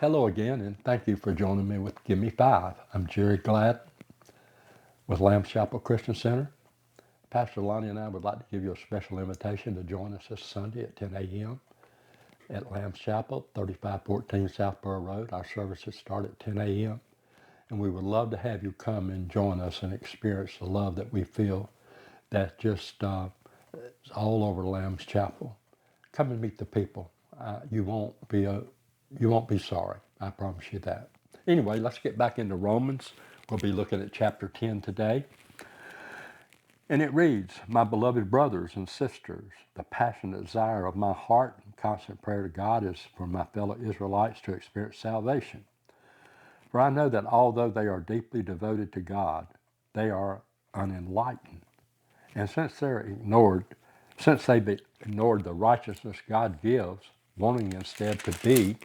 Hello again, and thank you for joining me with Give Me Five. I'm Jerry Glad with Lambs Chapel Christian Center. Pastor Lonnie and I would like to give you a special invitation to join us this Sunday at 10 a.m. at Lambs Chapel, 3514 Southborough Road. Our services start at 10 a.m., and we would love to have you come and join us and experience the love that we feel that just is all over Lambs Chapel. Come and meet the people. You won't be sorry. I promise you that. Anyway, let's get back into Romans. We'll be looking at chapter 10 today. And it reads, "My beloved brothers and sisters, the passionate desire of my heart and constant prayer to God is for my fellow Israelites to experience salvation. For I know that although they are deeply devoted to God, they are unenlightened. And since they've ignored the righteousness God gives, wanting instead to be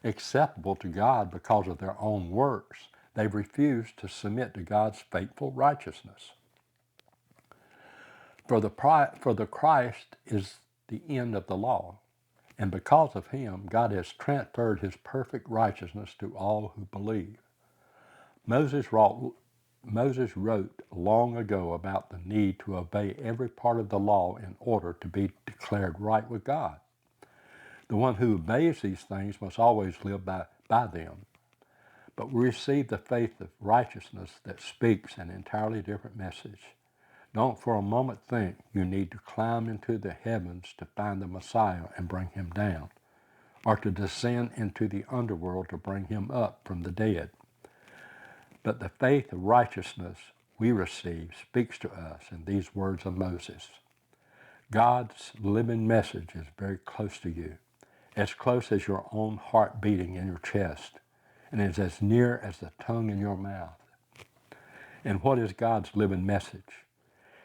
acceptable to God because of their own works, they've refused to submit to God's faithful righteousness. For the Christ is the end of the law, and because of him, God has transferred his perfect righteousness to all who believe. Moses wrote long ago about the need to obey every part of the law in order to be declared right with God. The one who obeys these things must always live by them. But we receive the faith of righteousness that speaks an entirely different message. Don't for a moment think you need to climb into the heavens to find the Messiah and bring him down, or to descend into the underworld to bring him up from the dead. But the faith of righteousness we receive speaks to us in these words of Moses. God's living message is very close to you, as close as your own heart beating in your chest, and is as near as the tongue in your mouth. And what is God's living message?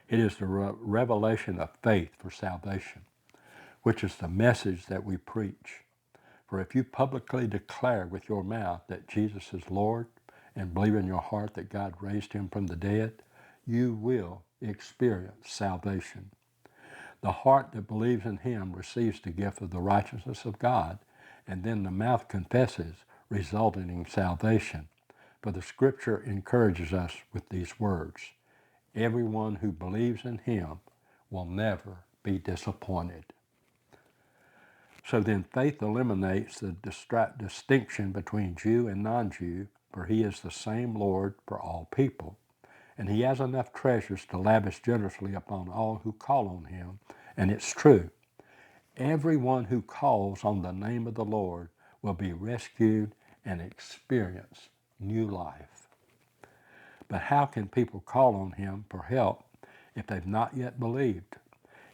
It is the revelation of faith for salvation, which is the message that we preach. For if you publicly declare with your mouth that Jesus is Lord and believe in your heart that God raised him from the dead, you will experience salvation. The heart that believes in him receives the gift of the righteousness of God, and then the mouth confesses, resulting in salvation. For the scripture encourages us with these words, everyone who believes in him will never be disappointed. So then faith eliminates the distinction between Jew and non-Jew, for he is the same Lord for all people. And he has enough treasures to lavish generously upon all who call on him. And it's true. Everyone who calls on the name of the Lord will be rescued and experience new life. But how can people call on him for help if they've not yet believed?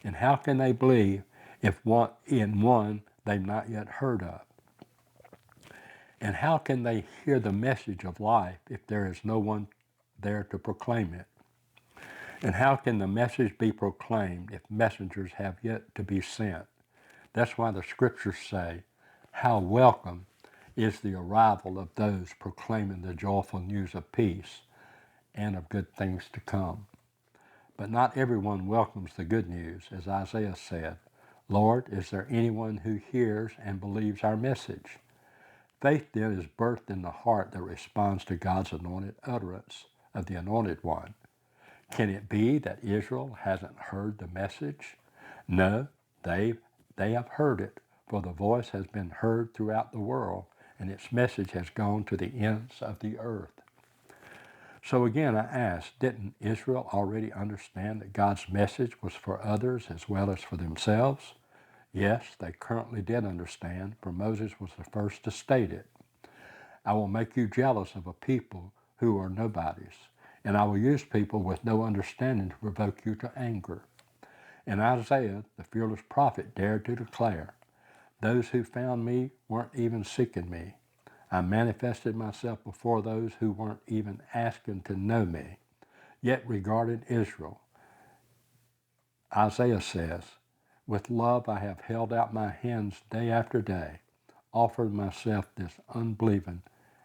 And how can they believe if in one they've not yet heard of? And how can they hear the message of life if there is no one there to proclaim it? And how can the message be proclaimed if messengers have yet to be sent? That's why the scriptures say, how welcome is the arrival of those proclaiming the joyful news of peace and of good things to come. But not everyone welcomes the good news, as Isaiah said, Lord, is there anyone who hears and believes our message? Faith then is birthed in the heart that responds to God's anointed utterance of the Anointed One. Can it be that Israel hasn't heard the message? No, they have heard it, for the voice has been heard throughout the world, and its message has gone to the ends of the earth. So again, I ask, didn't Israel already understand that God's message was for others as well as for themselves? Yes, they currently did understand, for Moses was the first to state it. I will make you jealous of a people who are nobodies, and I will use people with no understanding to provoke you to anger. And Isaiah, the fearless prophet, dared to declare, those who found me weren't even seeking me. I manifested myself before those who weren't even asking to know me. Yet regarding Israel, Isaiah says, with love I have held out my hands day after day, offered myself this unbelieving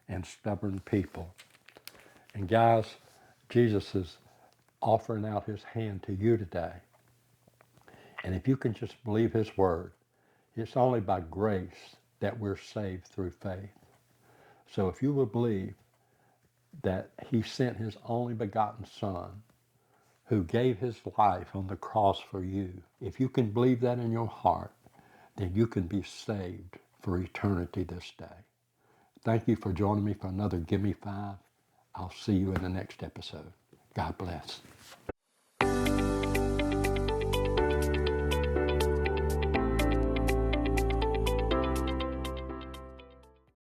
and stubborn people. And guys, Jesus is offering out his hand to you today. And if you can just believe his word, it's only by grace that we're saved through faith. So if you will believe that he sent his only begotten Son, who gave his life on the cross for you, if you can believe that in your heart, then you can be saved for eternity this day. Thank you for joining me for another Gimme Five. I'll see you in the next episode. God bless.